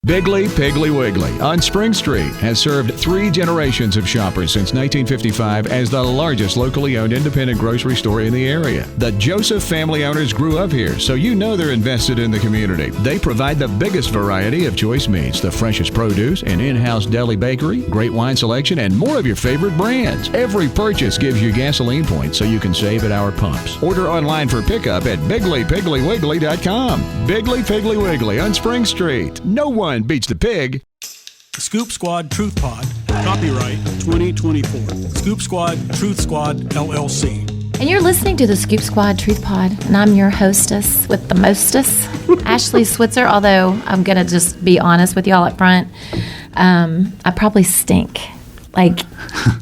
Bigley Piggly Wiggly on Spring Street has served 3 generations of shoppers since 1955 as the largest locally owned independent grocery store in the area. The Joseph family owners grew up here, so you know they're invested in the community. They provide the biggest variety of choice meats, the freshest produce, an in-house deli bakery, great wine selection, and more of your favorite brands. Every purchase gives you gasoline points so you can save at our pumps. Order online for pickup at BigleyPigglyWiggly.com. Bigley Piggly Wiggly on Spring Street. No one beats the pig. Scoop Squad Truth Pod. Copyright 2024. Scoop Squad Truth Squad LLC. And you're listening to the Scoop Squad Truth Pod, and I'm your hostess with the mostest, Ashley Switzer, although I'm going to just be honest with y'all up front. I probably stink. Like,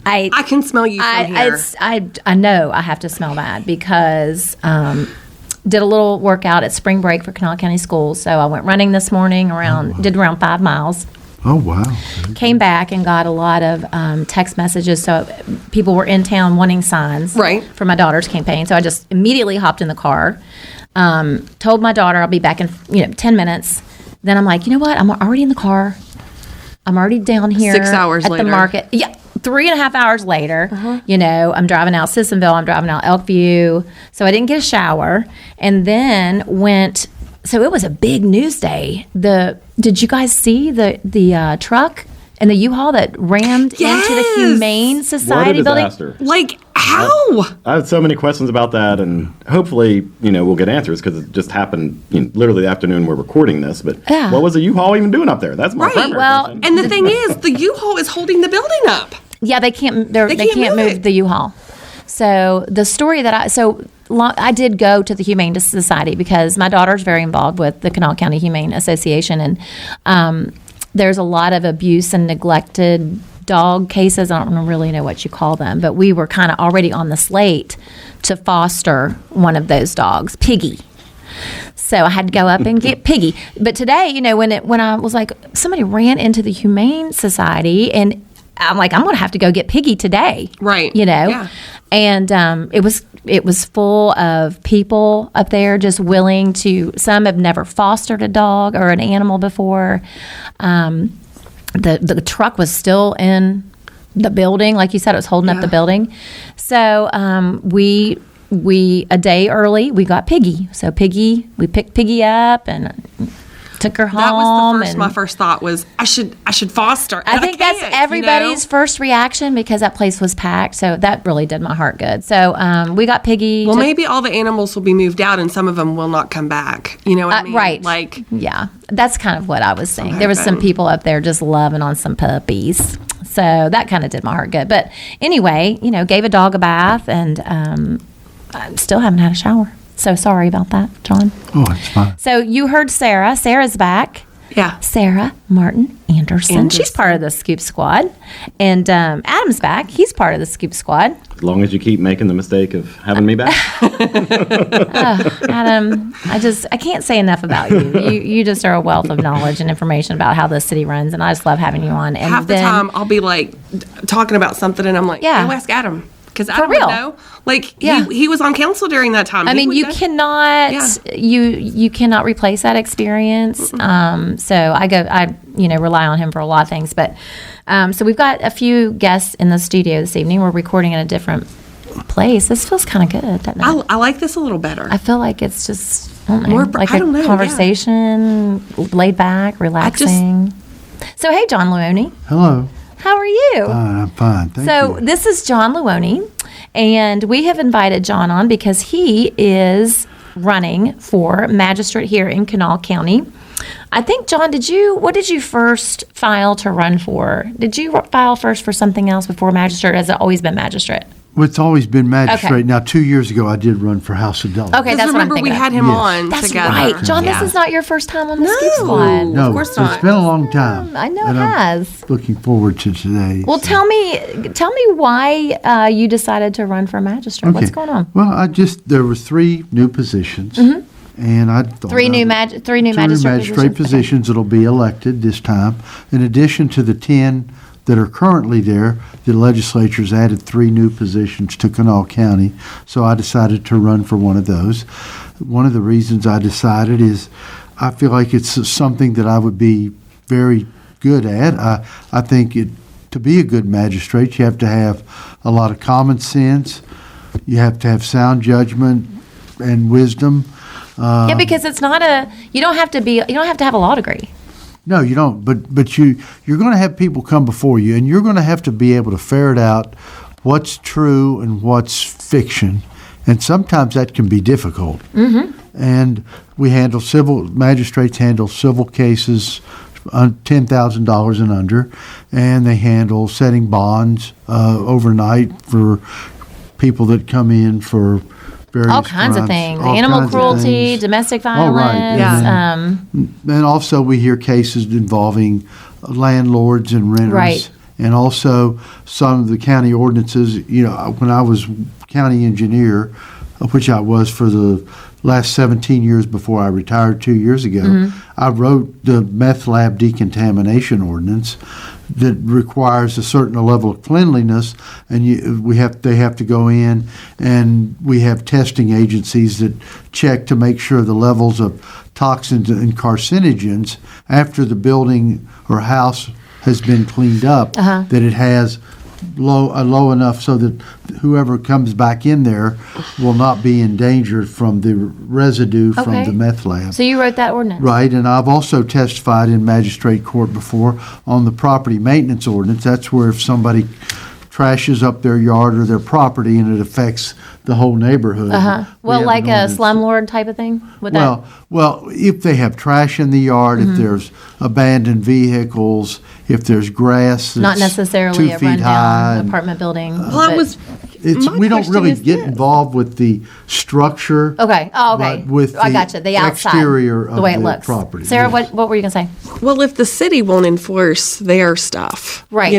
I can smell you from here. I know I have to smell bad because did a little workout at spring break for Kanawha County Schools. So I went running this morning, did around 5 miles. Oh, wow. Came back and got a lot of text messages. So people were in town wanting signs for my daughter's campaign. So I just immediately hopped in the car, told my daughter I'll be back in 10 minutes. Then I'm like, you know what? I'm already in the car. I'm already down here 6 hours at later. the market. Yeah. 3.5 hours later, I'm driving out Sissonville, I'm driving out Elkview. So I didn't get a shower and then so it was a big news day. Did you guys see the truck and the U-Haul that rammed into the Humane Society building? What a disaster. Like, how? I have so many questions about that, and hopefully, we'll get answers because it just happened literally the afternoon we're recording this. But what was the U-Haul even doing up there? That's my primary question. And the thing is, the U-Haul is holding the building up. Yeah, they can't. They can't move the U-Haul. So the story that I did go to the Humane Society because my daughter's very involved with the Kanawha County Humane Association, and there's a lot of abuse and neglected dog cases. I don't really know what you call them, but we were kind of already on the slate to foster one of those dogs, Piggy. So I had to go up and get Piggy. But today, when I was like, somebody ran into the Humane Society, and I'm like, I'm going to have to go get Piggy today. Right. Yeah. And it was full of people up there just willing to, some have never fostered a dog or an animal before. The truck was still in the building. Like you said, it was holding up the building. So we a day early, we got Piggy. So Piggy, we picked Piggy up and took her home. That was my first thought was I should foster. I think that's everybody's first reaction because that place was packed. So that really did my heart good. So we got Piggy. Well, maybe all the animals will be moved out and some of them will not come back. You know what I mean? Right. Like, yeah, that's kind of what I was saying. There was some people up there just loving on some puppies. So that kind of did my heart good. But anyway, gave a dog a bath, and I still haven't had a shower. So sorry about that, John. Oh, it's fine. So you heard Sarah. Sarah's back. Yeah. Sarah Martin Anderson. She's part of the Scoop Squad. And Adam's back. He's part of the Scoop Squad. As long as you keep making the mistake of having me back. Adam, I can't say enough about you. You just are a wealth of knowledge and information about how this city runs, and I just love having you on. And half the time I'll be like talking about something, and I'm like, yeah, go ask Adam. Because I don't know. Like, he was on council during that time. I mean, you cannot you cannot replace that experience. So I rely on him for a lot of things. But so we've got a few guests in the studio this evening. We're recording in a different place. This feels kind of good, doesn't it? I like this a little better. I feel like it's just more like a conversation, laid back, relaxing. So hey, John Leone. Hello. How are you? I'm fine. Thank you. So this is John Leone, and we have invited John on because he is running for magistrate here in Kanawha County. I think, John, what did you first file to run for? Did you file first for something else before magistrate, or has it always been magistrate? Well, it's always been magistrate. Okay. Now, 2 years ago, I did run for House of Delegates. Okay, that's what I'm thinking. Remember, we had him on That's together. right. John, this is not your first time on the Scoop Squad. No, of course not. It's been a long time. I know it and has. I'm looking forward to today. Well, tell me why you decided to run for magistrate. Okay. What's going on? Well, there were 3 new positions. Mm-hmm. And I thought three new magistrate positions that'll be elected this time. In addition to the 10 that are currently there, the legislature's added 3 new positions to Kanawha County, so I decided to run for one of those. One of the reasons I decided is I feel like it's something that I would be very good at. I think to be a good magistrate, you have to have a lot of common sense. You have to have sound judgment and wisdom. Yeah, because it's not you don't have to have a law degree. No, you don't. But you're going to have people come before you, and you're going to have to be able to ferret out what's true and what's fiction, and sometimes that can be difficult. Mm-hmm. And magistrates handle civil cases $10,000 and under, and they handle setting bonds overnight for people that come in for various all kinds crimes, of things, all animal kinds of cruelty, things. domestic Oh, right. violence. Yeah. And also we hear cases involving landlords and renters. Right. And also some of the county ordinances. When I was county engineer, which I was for the last 17 years before I retired 2 years ago, I wrote the meth lab decontamination ordinance that requires a certain level of cleanliness, and they have to go in, and we have testing agencies that check to make sure the levels of toxins and carcinogens after the building or house has been cleaned up, that it has low enough so that whoever comes back in there will not be endangered from the residue from the meth lab. So you wrote that ordinance? Right, and I've also testified in magistrate court before on the property maintenance ordinance. That's where if somebody trashes up their yard or their property and it affects the whole neighborhood. Well, like a slumlord type of thing? Well, if they have trash in the yard, if there's abandoned vehicles, if there's grass that's not necessarily 2 a feet rundown high. apartment building. We don't really get involved with the structure. Okay. Oh, okay. But with I gotcha. The outside, exterior of the way it the looks. property. Sarah, yes. what were you gonna say? Well, if the city won't enforce their stuff, Right.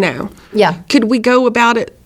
Yeah. could we go about it?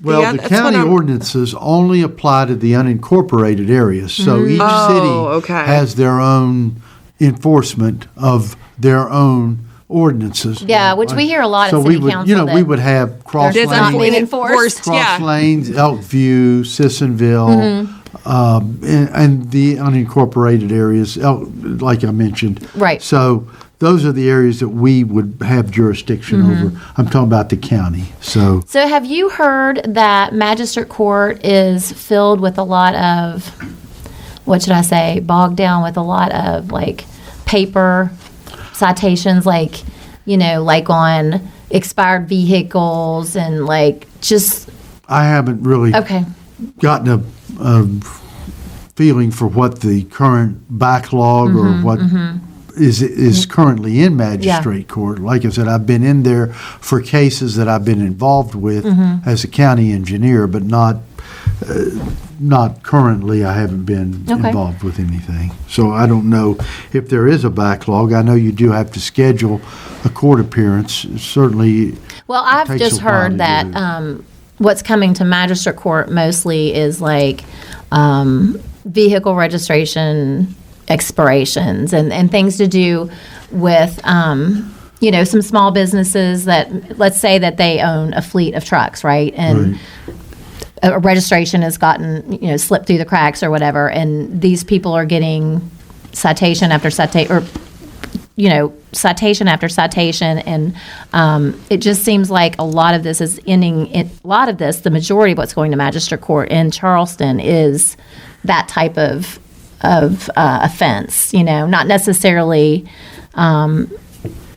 Well, the county ordinances only apply to the unincorporated areas, so each city has their own enforcement of their own ordinances. Yeah, which we hear a lot so at city we would, council. we would have cross It's not being lanes, enforced. Elkview, Sissonville, and the unincorporated areas, like I mentioned. Right. So those are the areas that we would have jurisdiction over. I'm talking about the county. So have you heard that magistrate court is filled with a lot of, what should I say, bogged down with a lot of like paper citations, like on expired vehicles and like just. I haven't really gotten a feeling for what the current backlog or what is currently in magistrate court. Like I said, I've been in there for cases that I've been involved with as a county engineer, but not currently. I haven't been involved with anything. So I don't know if there is a backlog. I know you do have to schedule a court appearance. Certainly. Well, I've just heard that what's coming to magistrate court mostly is like vehicle registration expirations and things to do with some small businesses that, let's say that they own a fleet of trucks, right? And a registration has gotten slipped through the cracks or whatever, and these people are getting citation after citation, or citation after citation, and it just seems like a lot of this is ending. The majority of what's going to magistrate court in Charleston is that type of offense, not necessarily.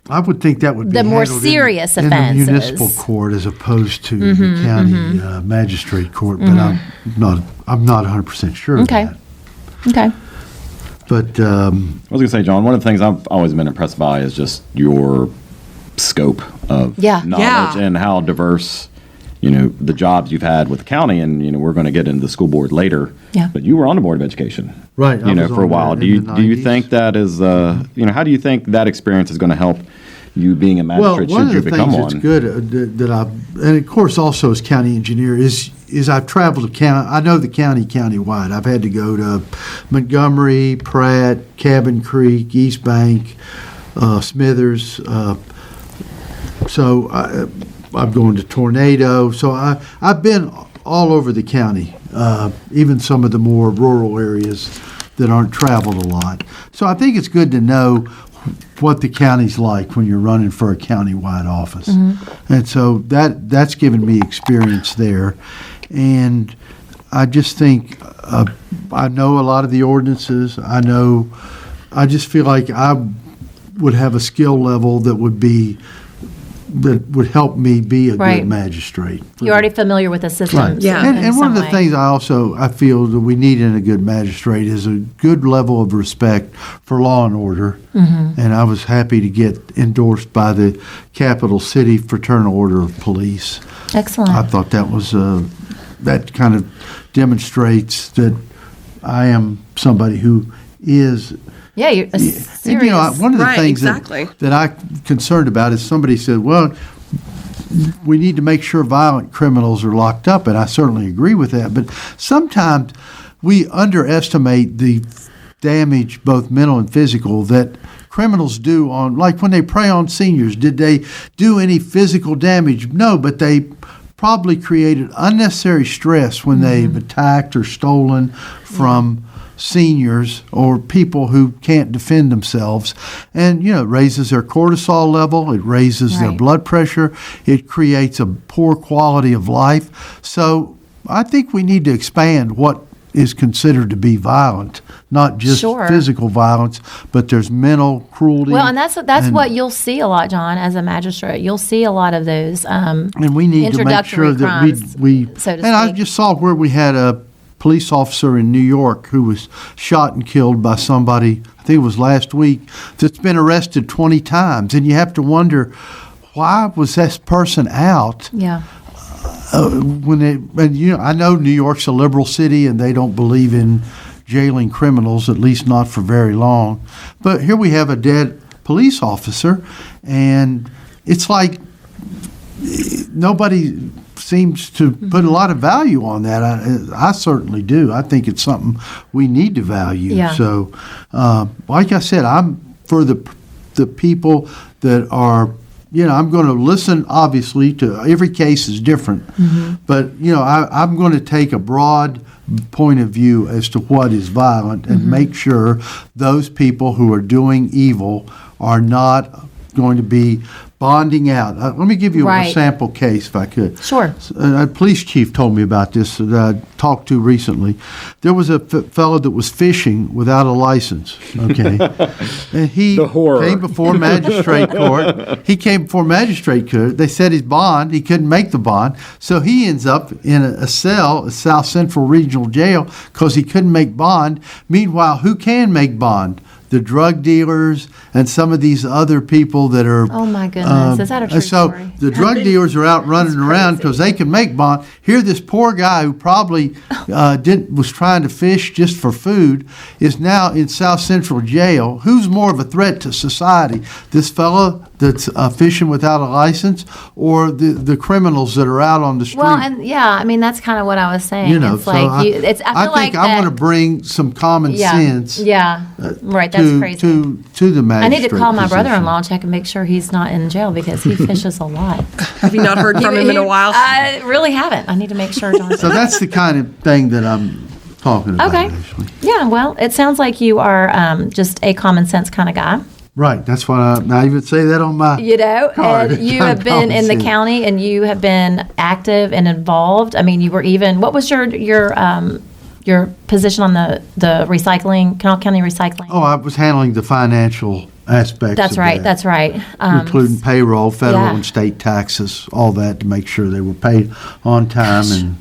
I would think that would be the more serious in offenses the municipal court as opposed to the county magistrate court, but I'm not 100% sure of that. Okay. But I was going to say, John, one of the things I've always been impressed by is just your scope of knowledge and how diverse. The jobs you've had with the county, and we're going to get into the school board later. Yeah. But you were on the board of education, right? For a while. Do you think that is how do you think that experience is going to help you being a magistrate should you become one? One of the things that's good that and of course also as county engineer is I've traveled to county. I know the countywide. I've had to go to Montgomery, Pratt, Cabin Creek, East Bank, Smithers. I'm going to Tornado. So I've been all over the county, even some of the more rural areas that aren't traveled a lot. So I think it's good to know what the county's like when you're running for a county-wide office. And so that's given me experience there. And I just think I know a lot of the ordinances. I just feel like I would have a skill level that would help me be a Right. good magistrate. You're already familiar with the systems. Yeah. And one of the things I feel that we need in a good magistrate is a good level of respect for law and order. And I was happy to get endorsed by the Capital City Fraternal Order of Police. Excellent. I thought that was that kind of demonstrates that I am somebody who is. Yeah, you're a serious. And, one of the Right, things exactly. that I'm concerned about is somebody said, well, we need to make sure violent criminals are locked up, and I certainly agree with that. But sometimes we underestimate the damage, both mental and physical, that criminals do on, like when they prey on seniors. Did they do any physical damage? No, but they probably created unnecessary stress when they've attacked or stolen from seniors or people who can't defend themselves. And, it raises their cortisol level, it raises their Right. blood pressure, it creates a poor quality of life. So I think we need to expand what is considered to be violent, not just Sure. physical violence, but there's mental cruelty. Well, and that's what you'll see a lot, John, as a magistrate. You'll see a lot of those and we need to make sure introductory that crimes, we so to and I speak. just saw where we had a police officer in New York who was shot and killed by somebody, I think it was last week, that's been arrested 20 times. And you have to wonder, why was this person out Yeah. I know New York's a liberal city and they don't believe in jailing criminals, at least not for very long. But here we have a dead police officer, and it's like nobody seems to put a lot of value on that. I certainly do. I think it's something we need to value. Yeah. So, like I said, I'm for the people that are. I'm going to listen, obviously, to every case is different. But, I'm going to take a broad point of view as to what is violent and make sure those people who are doing evil are not going to be bonding out. Let me give you a Right. sample case, if I could. Sure. A police chief told me about this that I talked to recently. There was a fellow that was fishing without a license, okay? And he The horror. came before magistrate court. They set his bond. He couldn't make the bond. So he ends up in a cell at South Central Regional Jail because he couldn't make bond. Meanwhile, who can make bond? The drug dealers and some of these other people that are. Oh, my goodness. Is that a true so story? the drug dealers are out running around because they can make bond. Here, this poor guy who probably was trying to fish just for food is now in South Central Jail. Who's more of a threat to society? This fellow that's fishing without a license, or the criminals that are out on the street? Well, and that's kind of what I was saying. So It's like I feel I like think I want to bring some common sense. Yeah, right. That's crazy. to the I magistrate. need to call my position. brother-in-law and check and make sure he's not in jail because he fishes a lot. Have you not heard from him in a while? I really haven't. I need to make sure John. So that's the kind of thing that I'm talking about. Okay. Actually. Yeah, well, it sounds like you are just a common sense kind of guy. Right. That's what I even say that on my. card. And you have been in the Common sense. county and you have been active and involved. I mean, you were even, what was your position on the recycling, Kanawha County recycling? Oh, I was handling the financial aspects. That's of right, that, that's right. including payroll, federal yeah. and state taxes, all that to make sure they were paid on time. And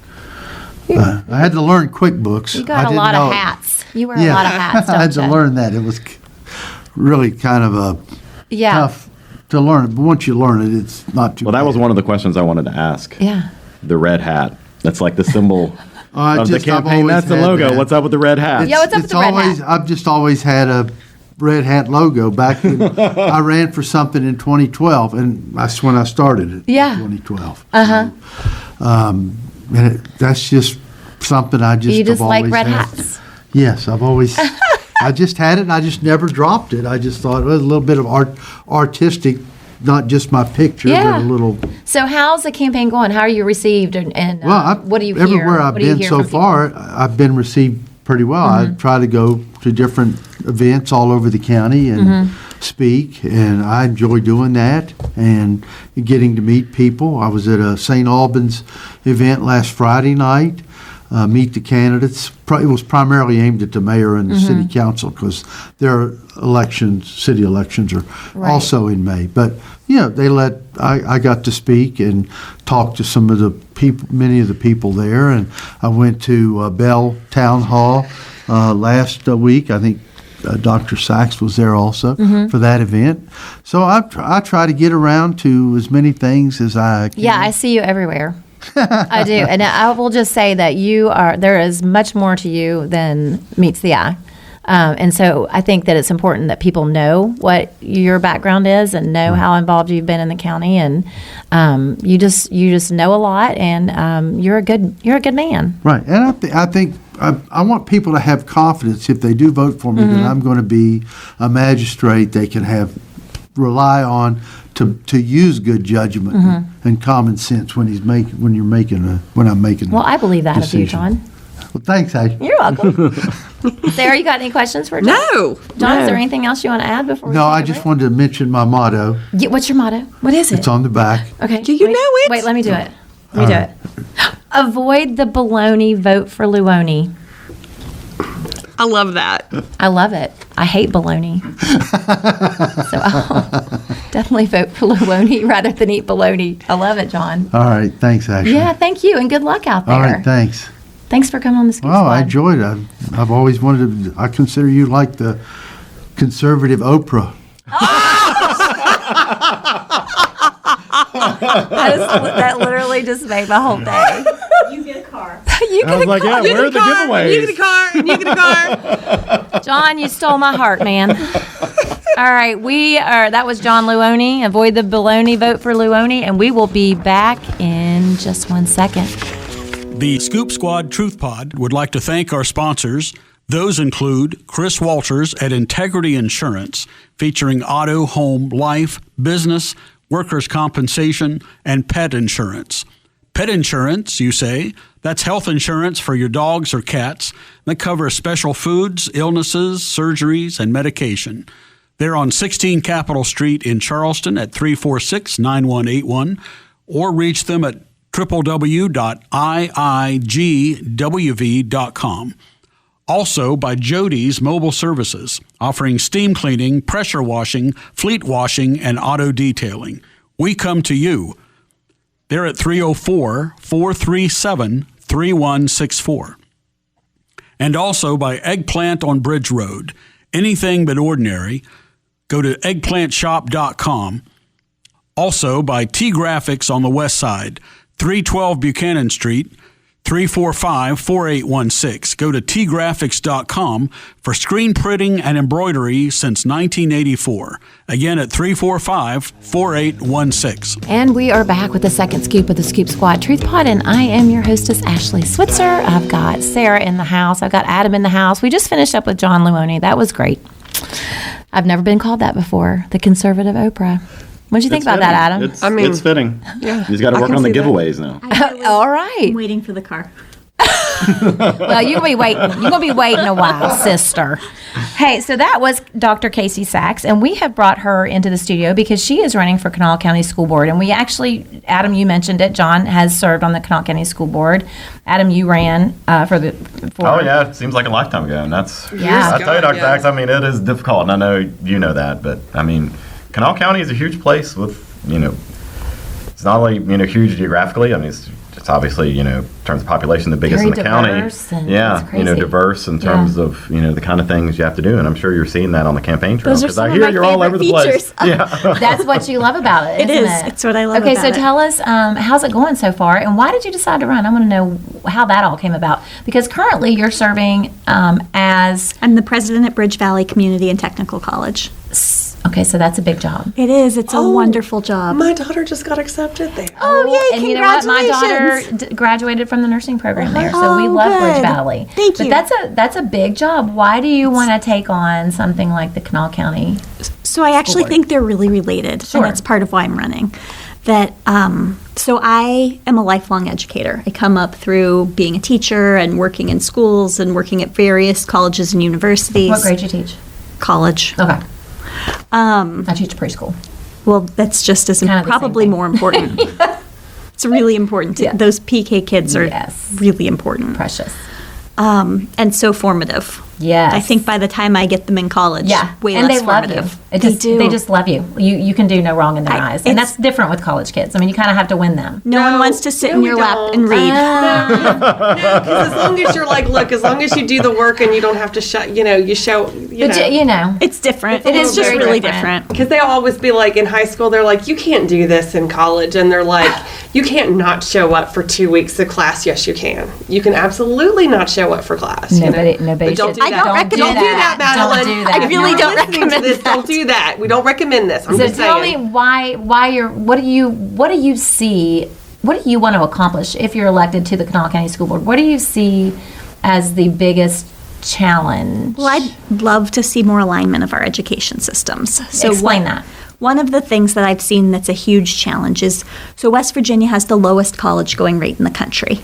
I had to learn QuickBooks. You I got a didn't lot know of it. hats. You wear Yeah, a lot of hats, don't I had to you? learn that. It was really kind of a Yeah. tough to learn. But once you learn it, it's not too. Well, that bad. was one of the questions I wanted to ask. Yeah. The red hat. That's like the symbol I of the just- I've campaign. always That's the had logo. that. What's up with the red hat? Yeah, what's up with the red always, hat? I've just always had a red hat logo. Back when I ran for something in 2012, and that's when I started it. Yeah. 2012. That's just something I just. You just have like always red had. hats. Yes, I've always. I just had it, and I just never dropped it. I just thought it was a little bit of artistic, not just my picture, Yeah. but a little. So how's the campaign going? How are you received? And Well, what do you hear? everywhere I've What do you been hear so from people? far, I've been received pretty well. I try to go to different events all over the county and speak, and I enjoy doing that and getting to meet people. I was at a St. Albans event last Friday night, meet the candidates. It was primarily aimed at the mayor and the city council because their city elections are also in May. But I got to speak and talk to some of the people, many of the people there, and I went to Bell Town Hall last week. I think Dr. Sachs was there also for that event. So I try to get around to as many things as I can. Yeah, I see you everywhere. I do. And I will just say that there is much more to you than meets the eye. And so I think that it's important that people know what your background is and know how involved you've been in the county. And you just know a lot, and you're a good man. Right. And I think I want people to have confidence if they do vote for me that I'm going to be a magistrate they can rely on to use good judgment and common sense when I'm making. Well, I believe that decision. of you, John. Well, thanks, Ash. You're welcome. Sarah, you got any questions for John? No. John, is there anything else you want to add before we No, take I a just break? wanted to mention my motto. Yeah, what's your motto? What is it? It's on the back. Okay. Do you know it? Wait, let me do it. Let me do it. Avoid the baloney, vote for Luoni. I love that. I love it. I hate baloney. So I'll definitely vote for Luoni rather than eat baloney. I love it, John. All right. Thanks, Ashley. Yeah, thank you, and good luck out there. All right. Thanks. Thanks for coming on the Scoop Well, Squad. I enjoyed it. I've always wanted to. I consider you like the conservative Oprah. That literally just made my whole day. You get a car. I was like, yeah, where are the giveaways? You get a car. You get a car. John, you stole my heart, man. All right, that was John Luoni. Avoid the baloney, vote for Luoni, and we will be back in just 1 second. The Scoop Squad Truth Pod would like to thank our sponsors. Those include Chris Walters at Integrity Insurance, featuring auto, home, life, business, workers' compensation, and pet insurance. Pet insurance, you say? That's health insurance for your dogs or cats that covers special foods, illnesses, surgeries, and medication. They're on 16 Capitol Street in Charleston at 346-9181, or reach them at www.iigwv.com. Also by Jody's Mobile Services, offering steam cleaning, pressure washing, fleet washing, and auto detailing. We come to you. They're at 304-437-3164. And also by Eggplant on Bridge Road. Anything but ordinary. Go to eggplantshop.com. Also by T-Graphics on the west side, 312 Buchanan Street, 345-4816. Go to tgraphics.com for screen printing and embroidery since 1984. Again, at 345-4816. And we are back with the second scoop of the Scoop Squad Truth Pod, and I am your hostess, Ashley Switzer. I've got Sarah in the house. I've got Adam in the house. We just finished up with John Luoni. That was great. I've never been called that before, the conservative Oprah. What do you think about that, Adam? It's fitting. Yeah, He's got to work on the giveaways now. All right. I'm waiting for the car. Well, you're gonna be waiting. You're gonna be waiting a while, sister. Hey, so that was Dr. Casey Sachs, and we have brought her into the studio because she is running for Kanawha County School Board. And we actually, Adam, you mentioned it. John has served on the Kanawha County School Board. Adam, you ran for. Oh yeah, it seems like a lifetime ago, and that's Yeah. I tell you, Dr. Yeah. Sachs. I mean, it is difficult, and I know you know that, but I mean, Kanawha County is a huge place with it's not only huge geographically. I mean, it's obviously in terms of population the biggest Very in the county. diverse and Yeah, it's crazy. diverse in terms of the kind of things you have to do, and I'm sure you're seeing that on the campaign trail. Those are Because some I of hear my you're all over the favorite place. features. Yeah. That's what you love about it, It isn't is. it? It's what I love Okay, about so it. tell us, how's it going so far, and why did you decide to run? I want to know how that all came about. Because currently you're serving as... I'm the president at Bridge Valley Community and Technical College. Okay, so that's a big job. It is. It's a wonderful job. My daughter just got accepted there. Oh, yay, And you know what? My daughter congratulations. graduated from the nursing program there, so we love Bridge good. Valley. Thank you. But that's a big job. Why do you want to take on something like the Kanawha County? So I actually think they're really related, Sure. and that's part of why I'm running. So I am a lifelong educator. I come up through being a teacher and working in schools and working at various colleges and universities. What grade you teach? College. Okay. I teach preschool. Well, that's just as Kind of the same probably thing. more important. It's really important. Those PK kids are really important. Precious. And so formative. Yes. I think by the time I get them in college, way and less they love formative. you. They just love you. You can do no wrong in their eyes, and that's different with college kids. I mean, you kind of have to win them. No one wants to sit in your lap and read. No, because as long as you're like, look, as long as you do the work and you don't have to you show. It's different. It is just very really different. different. Because they always be like, in high school, they're like, you can't do this in college. And they're like, you can't not show up for 2 weeks of class. Yes, you can. You can absolutely not show up for class. Nobody But don't should. do that. don't Don't do that, Madeline. Don't do that. I really don't Listening to recommend this, that. don't do that. We don't recommend this. I'm So just tell saying. me why you're. What do you see? What do you want to accomplish if you're elected to the Kanawha County School Board? What do you see as the biggest challenge? Well, I'd love to see more alignment of our education systems. So Explain that. One of the things that I've seen that's a huge challenge is, so West Virginia has the lowest college going rate in the country.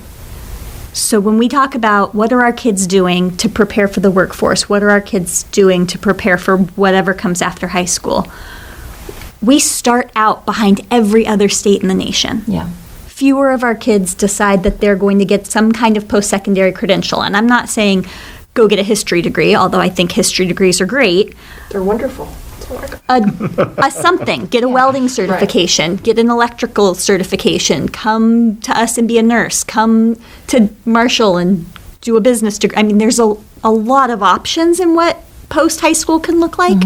So when we talk about what are our kids doing to prepare for the workforce, what are our kids doing to prepare for whatever comes after high school, we start out behind every other state in the nation. Yeah. Fewer of our kids decide that they're going to get some kind of post-secondary credential. And I'm not saying go get a history degree, although I think history degrees are great. They're wonderful. A something, get a welding certification, get an electrical certification, come to us and be a nurse, come to Marshall and do a business degree. I mean, there's a lot of options in what post-high school can look like.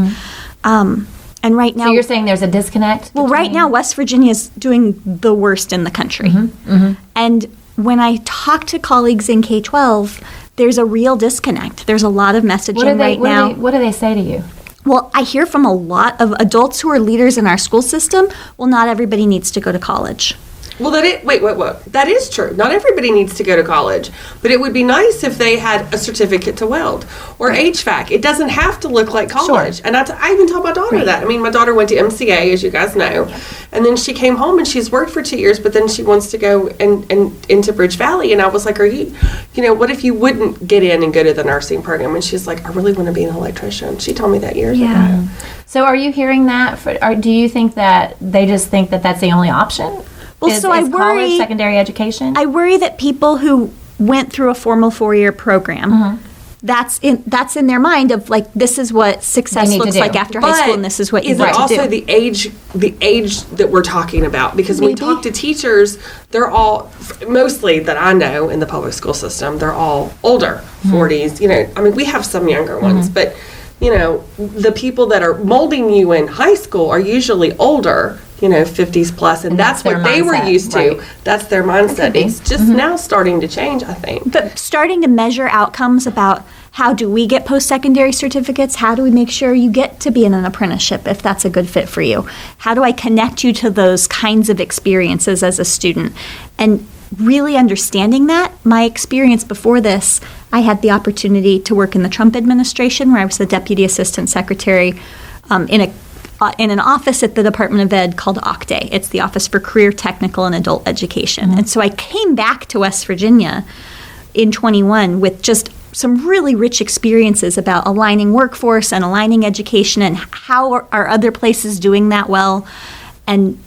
And right now, So you're saying there's a disconnect? well, right now, West Virginia is doing the worst in the country. And when I talk to colleagues in K-12, there's a real disconnect. There's a lot of messaging right now. What do they say to you? Well, I hear from a lot of adults who are leaders in our school system, well, not everybody needs to go to college. Well, wait. That is true. Not everybody needs to go to college, but it would be nice if they had a certificate to weld or HVAC. It doesn't have to look like college. Sure. And I even taught my daughter that. I mean, my daughter went to MCA, as you guys know, and then she came home and she's worked for 2 years, but then she wants to go and into Bridge Valley. And I was like, what if you wouldn't get in and go to the nursing program? And she's like, I really want to be an electrician. She told me that years ago. So are you hearing that? Or do you think that they just think that that's the only option? Well, Is I college worry. secondary education? I worry that people who went through a formal 4-year program, that's in their mind of like, this is what success need to looks do. like after high school, and this is what you Is need it to also do. the age that we're talking about? Because when we talk to teachers, they're all mostly that I know in the public school system, they're all older, 40s. I mean, we have some younger ones, but the people that are molding you in high school are usually older. 50s plus, and that's their what they were mindset, used to. right. That's their mindset. It's just now starting to change, I think. But starting to measure outcomes about how do we get post-secondary certificates? How do we make sure you get to be in an apprenticeship if that's a good fit for you? How do I connect you to those kinds of experiences as a student? And really understanding that, my experience before this, I had the opportunity to work in the Trump administration where I was the Deputy Assistant Secretary in an office at the Department of Ed called OCTE. It's the Office for Career, Technical, and Adult Education. And so I came back to West Virginia in 21 with just some really rich experiences about aligning workforce and aligning education and how are other places doing that well. And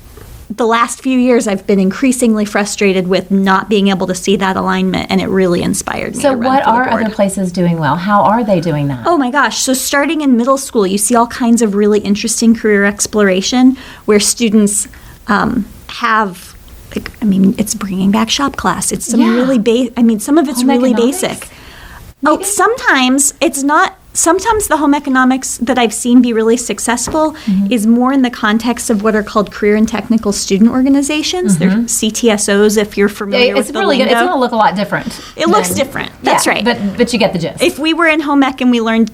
the last few years, I've been increasingly frustrated with not being able to see that alignment, and it really inspired me. So to run what for the are board. other places doing well? How are they doing that? Oh my gosh. So starting in middle school, you see all kinds of really interesting career exploration where students have, it's bringing back shop class. It's some really some of it's Home really economics? basic. Oh, sometimes it's not. Sometimes the home economics that I've seen be really successful is more in the context of what are called career and technical student organizations. They're CTSOs, if you're familiar with It's the really good. lingo. It's going to look a lot different. It looks different. That's right. But you get the gist. If we were in home ec and we learned,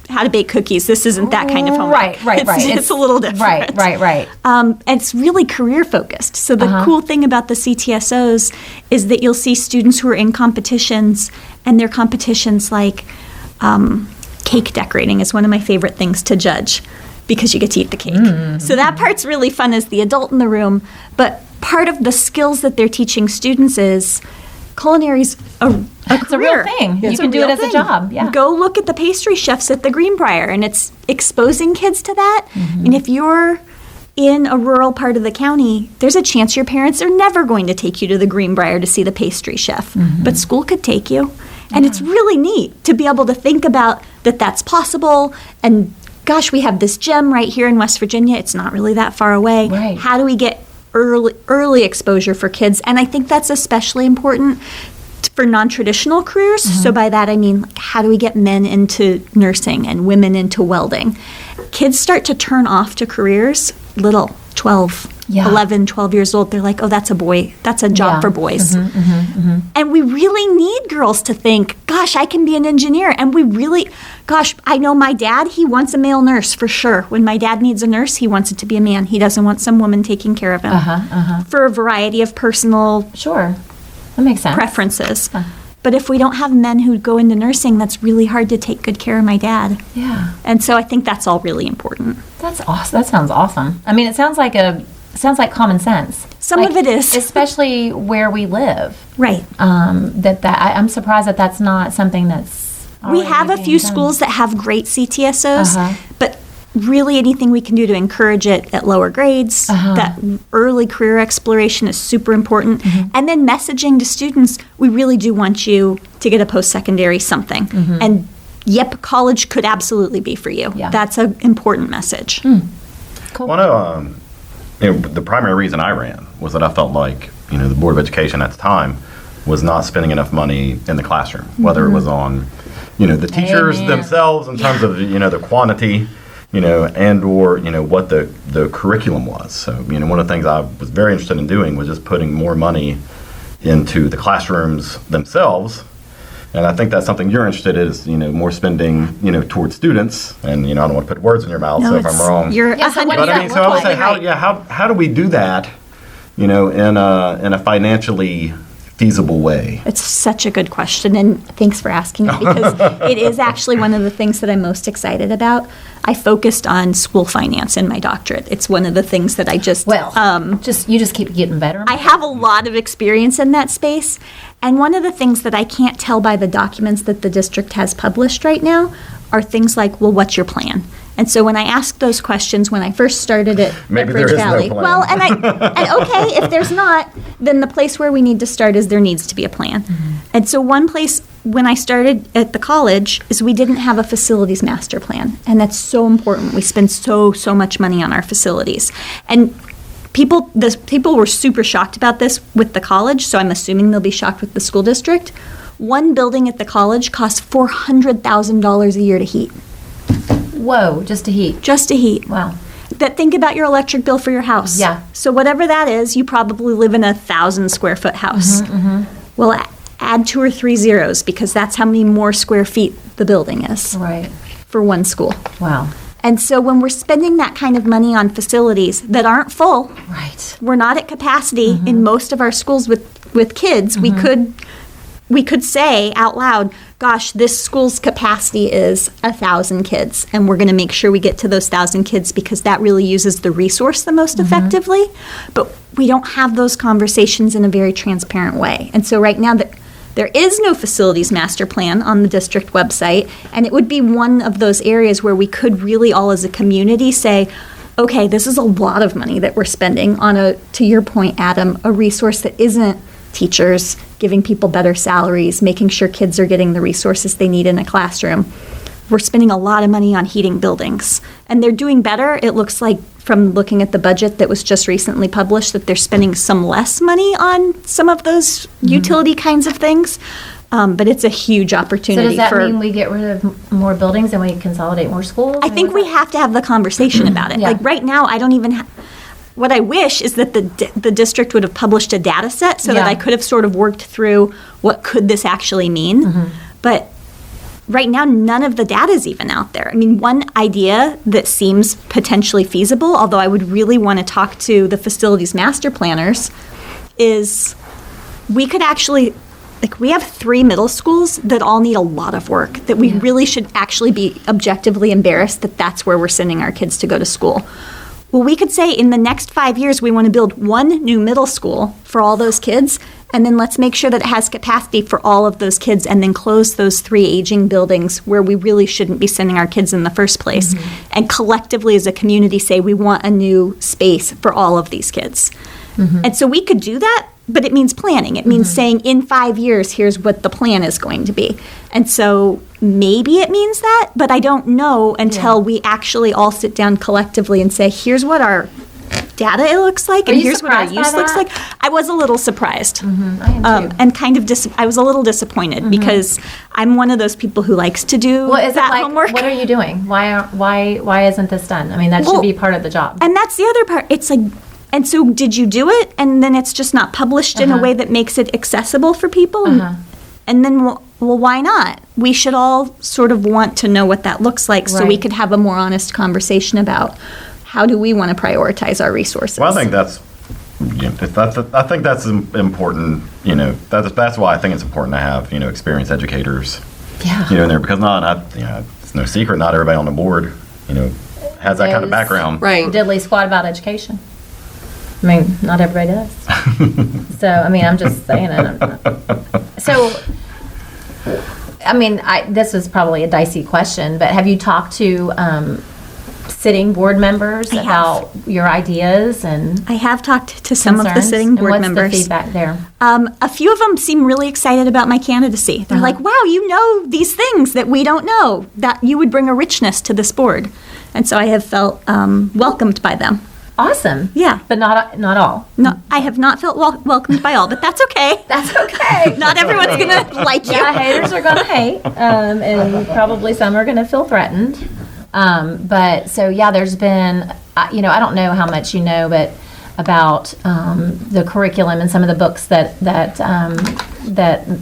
how to bake cookies, this isn't that kind of home ec. Right. It's a little different. Right. And it's really career focused. So the cool thing about the CTSOs is that you'll see students who are in competitions, and their competitions like cake decorating is one of my favorite things to judge because you get to eat the cake. So that part's really fun as the adult in the room. But part of the skills that they're teaching students is culinary's a It's a real thing. You can do it as a job. Yeah. Go look at the pastry chefs at the Greenbrier, and it's exposing kids to that. And if you're in a rural part of the county, there's a chance your parents are never going to take you to the Greenbrier to see the pastry chef, but school could take you. And it's really neat to be able to think about that that's possible. And gosh, we have this gem right here in West Virginia. It's not really that far away. Right. How do we get early exposure for kids? And I think that's especially important for non-traditional careers. So by that I mean, like, how do we get men into nursing and women into welding? Kids start to turn off to careers little, 11, 12 years old. They're like, oh, that's a boy. That's a job for boys. And we really need girls to think, gosh, I can be an engineer. And gosh, I know my dad, he wants a male nurse for sure. When my dad needs a nurse, he wants it to be a man. He doesn't want some woman taking care of him for a variety of personal Sure. That makes sense. preferences. But if we don't have men who go into nursing, that's really hard to take good care of my dad. Yeah. And so I think that's all really important. That's awesome. That sounds awesome. I mean, it sounds like common sense. Some of it is. Especially where we live. Right. I'm surprised that that's not something that's We already have a being few done. schools that have great CTSOs, but really anything we can do to encourage it at lower grades, that early career exploration is super important. And then messaging to students, we really do want you to get a post-secondary something. And yep, college could absolutely be for you. Yeah. That's an important message. Cool. Well, the primary reason I ran was that I felt like, the Board of Education at the time was not spending enough money in the classroom, whether it was on, the teachers Amen. themselves in terms of, the quantity, and or, what the curriculum was. So, one of the things I was very interested in doing was just putting more money into the classrooms themselves. And I think that's something you're interested in is, more spending, towards students. And, I don't want to put words in your mouth, so if I'm wrong. You're Yeah, so what 100% does that So I would say, right. how do we do that, in a financially feasible way? It's such a good question, and thanks for asking it because it is actually one of the things that I'm most excited about. I focused on school finance in my doctorate. It's one of the things that I just you just keep getting better. I have a lot of experience in that space, and one of the things that I can't tell by the documents that the district has published right now are things like, well, what's your plan? And so when I asked those questions when I first started at Maybe Bridge there is no Valley, plan. well, and okay, if there's not, then the place where we need to start is there needs to be a plan. And so one place when I started at the college is we didn't have a facilities master plan, and that's so important. We spend so much money on our facilities, and people were super shocked about this with the college. So I'm assuming they'll be shocked with the school district. One building at the college costs $400,000 a year to heat. Whoa, just to heat. Just to heat. Wow. Think about your electric bill for your house. Yeah. So whatever that is, you probably live in a 1,000 square foot house. Well, add 2 or 3 zeros because that's how many more square feet the building is Right. for one school. Wow. And so when we're spending that kind of money on facilities that aren't full, Right. we're not at capacity in most of our schools with kids, we could say out loud, gosh, this school's capacity is 1,000 kids, and we're going to make sure we get to those 1,000 kids because that really uses the resource the most effectively. But we don't have those conversations in a very transparent way. And so right now there is no facilities master plan on the district website, and it would be one of those areas where we could really all as a community say, okay, this is a lot of money that we're spending on to your point, Adam, a resource that isn't teachers, giving people better salaries, making sure kids are getting the resources they need in a classroom. We're spending a lot of money on heating buildings, and they're doing better. It looks like from looking at the budget that was just recently published that they're spending some less money on some of those utility kinds of things. But it's a huge So opportunity. does that mean we get rid of more buildings and we consolidate more schools? I think we have to have the conversation about it. Yeah. Like right now, I don't even what I wish is that the district would have published a data set so that I could have sort of worked through what could this actually mean. But right now, none of the data is even out there. I mean, one idea that seems potentially feasible, although I would really want to talk to the facilities master planners, is we could actually, we have 3 middle schools that all need a lot of work, that we really should actually be objectively embarrassed that that's where we're sending our kids to go to school. Well, we could say in the next 5 years, we want to build 1 new middle school for all those kids, And then let's make sure that it has capacity for all of those kids, and then close those 3 aging buildings where we really shouldn't be sending our kids in the first place. And collectively as a community say we want a new space for all of these kids. And so we could do that, but it means planning. It means saying in 5 years, here's what the plan is going to be. And so maybe it means that, but I don't know until we actually all sit down collectively and say, here's what our data it looks like, and here's what our use looks like. I was a little surprised, and kind of I was a little disappointed because I'm one of those people who likes to do that homework. What are you doing? Why isn't this done? I mean, that should be part of the job. And that's the other part. It's like, and so did you do it? And then it's just not published in a way that makes it accessible for people. And then, well, why not? We should all sort of want to know what that looks like, so we could have a more honest conversation about how do we want to prioritize our resources? Well, I think I think that's important. That's why I think it's important to have experienced educators. In there, because it's no secret, not everybody on the board has that kind of background. Right. Diddley squat about education. I mean, not everybody does. So, I mean, I'm just saying it. So, I mean, this is probably a dicey question, but have you talked to sitting board members about your ideas? And I have talked to some of the sitting board what's members. The feedback there? A few of them seem really excited about my candidacy. They're like, wow, you know these things that we don't know, that you would bring a richness to this board. And so I have felt welcomed by them. Awesome. Yeah. But not all. No, I have not felt welcomed by all, but that's okay. That's okay. Not everyone's going to like you. Yeah, haters are going to hate, and probably some are going to feel threatened. But so, yeah, there's been, I don't know how much you know, but about the curriculum and some of the books that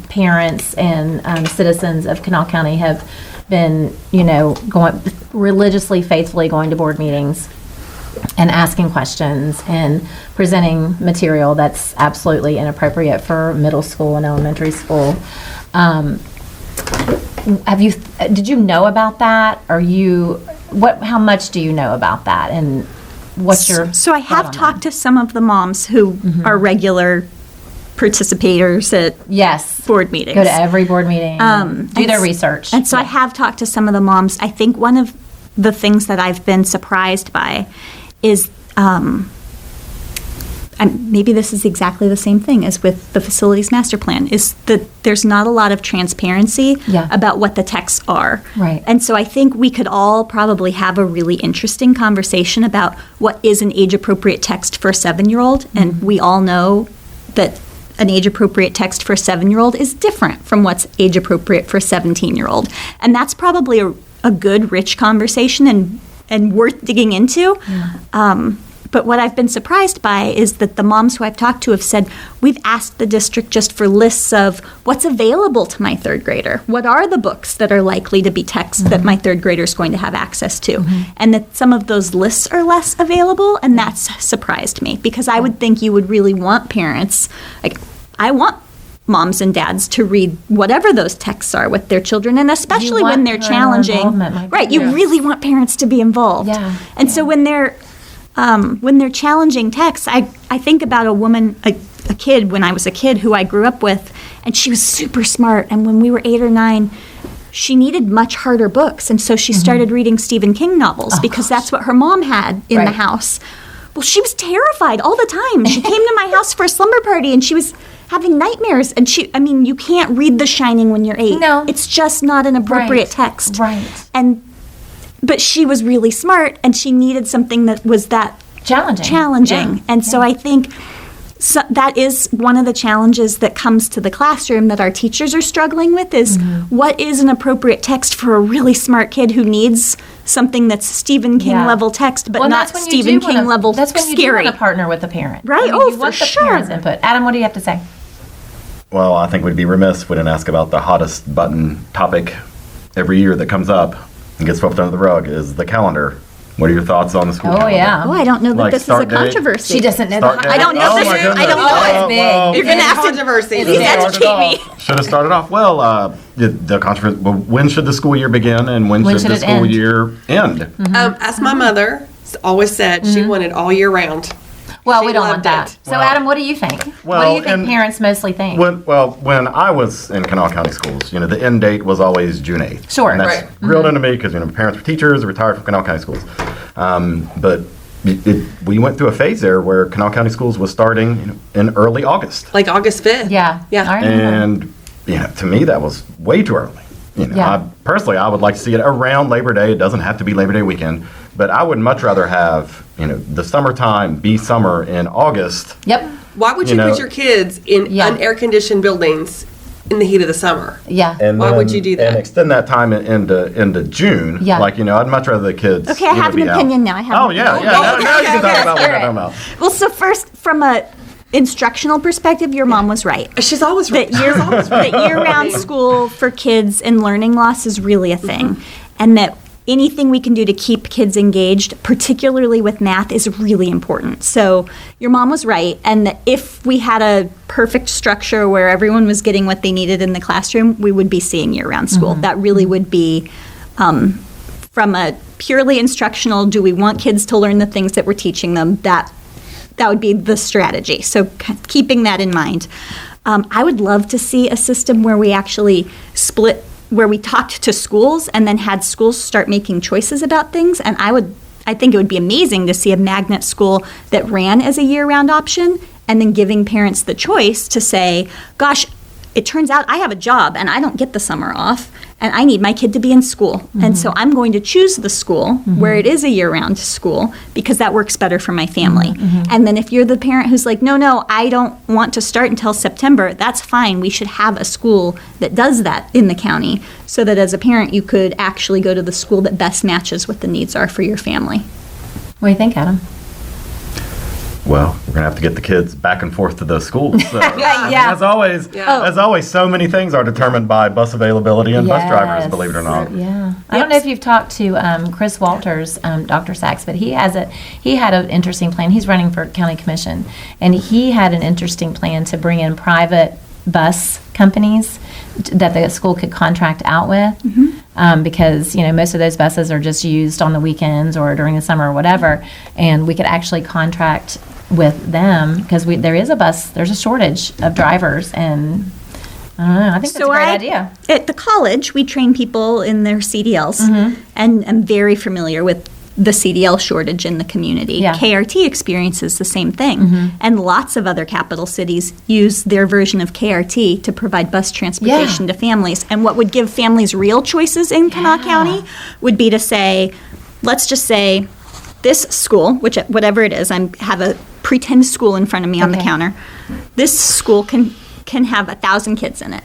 parents and citizens of Kanawha County have been, going religiously, faithfully going to board meetings and asking questions and presenting material that's absolutely inappropriate for middle school and elementary school. Did you know about that? How much do you know about that? And what's your So I have talked to some of the moms who are regular participators at board meetings. Go to every board meeting, do their research. And so I have talked to some of the moms. I think one of the things that I've been surprised by is, maybe this is exactly the same thing as with the facilities master plan, is that there's not a lot of transparency about what the texts are. Right. And so I think we could all probably have a really interesting conversation about what is an age-appropriate text for a 7-year-old, and we all know that an age-appropriate text for a 7-year-old is different from what's age-appropriate for a 17-year-old. And that's probably a good, rich conversation and worth digging into. But what I've been surprised by is that the moms who I've talked to have said, we've asked the district just for lists of what's available to my 3rd grader. What are the books that are likely to be texts that my 3rd grader is going to have access to? And that some of those lists are less available, and that's surprised me, because I would think you would really want parents, like I want moms and dads to read whatever those texts are with their children, and especially when they're challenging. Right, you really want parents to be involved. And so when they're challenging texts, I think about a woman, a kid when I was a kid who I grew up with, and she was super smart. And when we were 8 or 9, she needed much harder books, and so she started reading Stephen King novels because that's what her mom had in the house. Well, she was terrified all the time. She came to my house for a slumber party, and she was having nightmares. And you can't read The Shining when you're 8. No. It's just not an appropriate text. Right. But she was really smart, and she needed something that was that challenging. And so I think that is one of the challenges that comes to the classroom that our teachers are struggling with is what is an appropriate text for a really smart kid who needs something that's Stephen King level text, but not Stephen King level scary. That's when you do want to partner with the parent. Right? You want the parents' input. Adam, what do you have to say? Well, I think we'd be remiss if we didn't ask about the hottest button topic every year that comes up and gets swept under the rug is the calendar. What are your thoughts on the school calendar? Oh, I don't know that this is a controversy. She doesn't know. I don't know this. I don't know it's big. You're going to have to please educate me. Should have started off. Well, the controversy. Well, when should the school year begin, and when should the school year end? As my mother always said, she wanted all year round. Well, She we don't want loved that. it. So, Adam, what do you think? What do you think parents mostly think? When I was in Kanawha County schools, the end date was always June 8th. Sure. And that's Right. drilled into me because, parents were teachers, retired from Kanawha County schools. But we went through a phase there where Kanawha County schools was starting in early August. Like August 5th. Yeah. Yeah. I remember. And, to me, that was way too early. Yeah. I would like to see it around Labor Day. It doesn't have to be Labor Day weekend. But I would much rather have, the summertime be summer in August. Yep. Why would you put your kids in unair-conditioned buildings in the heat of the summer? Yeah. And Why then- would you do that? And extend that time into June. Yeah. I'd much rather the kids. Okay, I have an be out. opinion now. I have Oh an yeah, opinion. yeah. Now you can talk about what Hear I'm it. talking about. Well, so first, from a instructional perspective, your mom was right. She's always right. That year-round school for kids and learning loss is really a thing, and that anything we can do to keep kids engaged, particularly with math, is really important. So your mom was right, and that if we had a perfect structure where everyone was getting what they needed in the classroom, we would be seeing year-round school. That really would be, from a purely instructional, do we want kids to learn the things that we're teaching them, that would be the strategy. So keeping that in mind. I would love to see a system where we actually split, where we talked to schools and then had schools start making choices about things. And I think it would be amazing to see a magnet school that ran as a year-round option and then giving parents the choice to say, gosh, it turns out I have a job and I don't get the summer off and I need my kid to be in school. And so I'm going to choose the school where it is a year-round school because that works better for my family. And then if you're the parent who's like, no, I don't want to start until September, that's fine. We should have a school that does that in the county so that as a parent you could actually go to the school that best matches what the needs are for your family. What do you think, Adam? Well, we're gonna have to get the kids back and forth to those schools. So, Yeah. As always, so many things are determined by bus availability and bus drivers. Believe it or not. Yeah. I don't know if you've talked to Chris Walters, Dr. Sachs, but he had an interesting plan. He's running for county commission, and he had an interesting plan to bring in private bus companies that the school could contract out with, because most of those buses are just used on the weekends or during the summer or whatever, and we could actually contract with them because there's a shortage of drivers, and I don't know. I think that's a great idea. At the college, we train people in their CDLs, and I'm very familiar with the CDL shortage in the community. Yeah. KRT experiences the same thing, and lots of other capital cities use their version of KRT to provide bus transportation to families. And what would give families real choices in Kanawha County would be to say, let's just say, this school, whatever it is, I have a pretend school in front of me on the counter. This school can have 1,000 kids in it.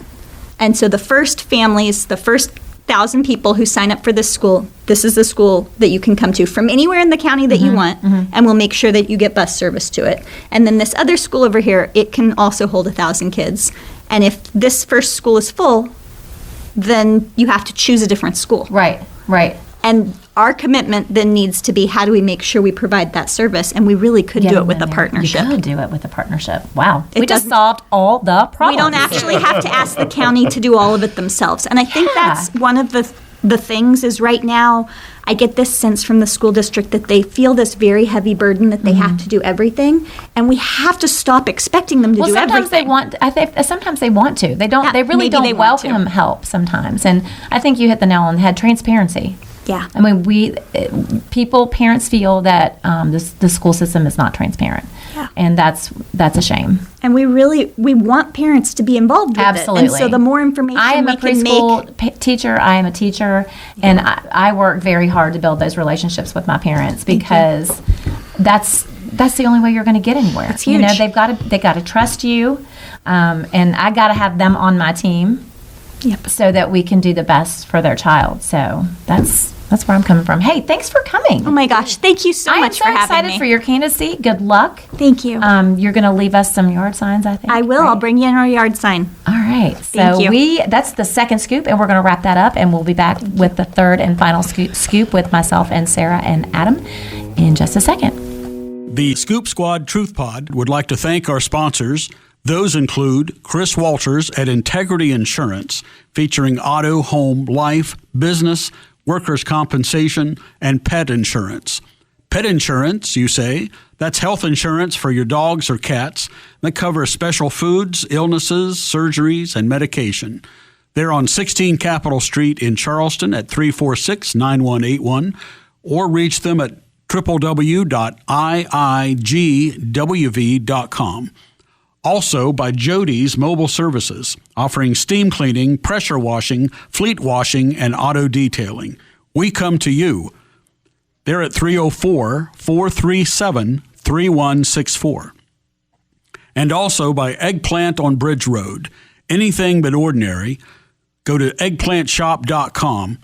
And so the first 1,000 people who sign up for this school, this is the school that you can come to from anywhere in the county that you want, and we'll make sure that you get bus service to it. And then this other school over here, it can also hold 1,000 kids. And if this first school is full, then you have to choose a different school. Right. And our commitment then needs to be, how do we make sure we provide that service? And we really could do it with a partnership. You could do it with a partnership. Wow. We just doesn't- solved all the problems. We don't actually have to ask the county to do all of it themselves. And I think that's one of the things is right now, I get this sense from the school district that they feel this very heavy burden that they have to do everything. And we have to stop expecting them to do sometimes everything. they want. I think sometimes they want to. They don't. Yeah, they really maybe they don't want to. welcome help sometimes. And I think you hit the nail on the head. Transparency. Yeah. I mean, parents feel that the school system is not transparent, and that's a shame. And we want parents to be involved with Absolutely. it. And so the more information I am we a can preschool make. teacher. I am a teacher, and I work very hard to build those relationships with my parents because that's the only way you're going to get anywhere. It's huge. They got to trust you, and I got to have them on my team. Yep. So that we can do the best for their child. So that's where I'm coming from. Hey, thanks for coming. Oh my gosh, thank you so I am much so for having excited me. for your candidacy. Good luck. Thank you. You're going to leave us some yard signs, I think. I will. right? I'll bring you in our yard sign. All right. Thank So you. that's the second scoop, and we're going to wrap that up, and we'll be back with the third and final scoop with myself and Sarah and Adam in just a second. The Scoop Squad Truth Pod would like to thank our sponsors. Those include Chris Walters at Integrity Insurance, featuring auto, home, life, business, workers' compensation, and pet insurance. Pet insurance, you say? That's health insurance for your dogs or cats that covers special foods, illnesses, surgeries, and medication. They're on 16 Capitol Street in Charleston at 346-9181, or reach them at www.iigwv.com. Also by Jody's Mobile Services, offering steam cleaning, pressure washing, fleet washing, and auto detailing. We come to you. They're at 304-437-3164. And also by Eggplant on Bridge Road. Anything but ordinary. Go to eggplantshop.com.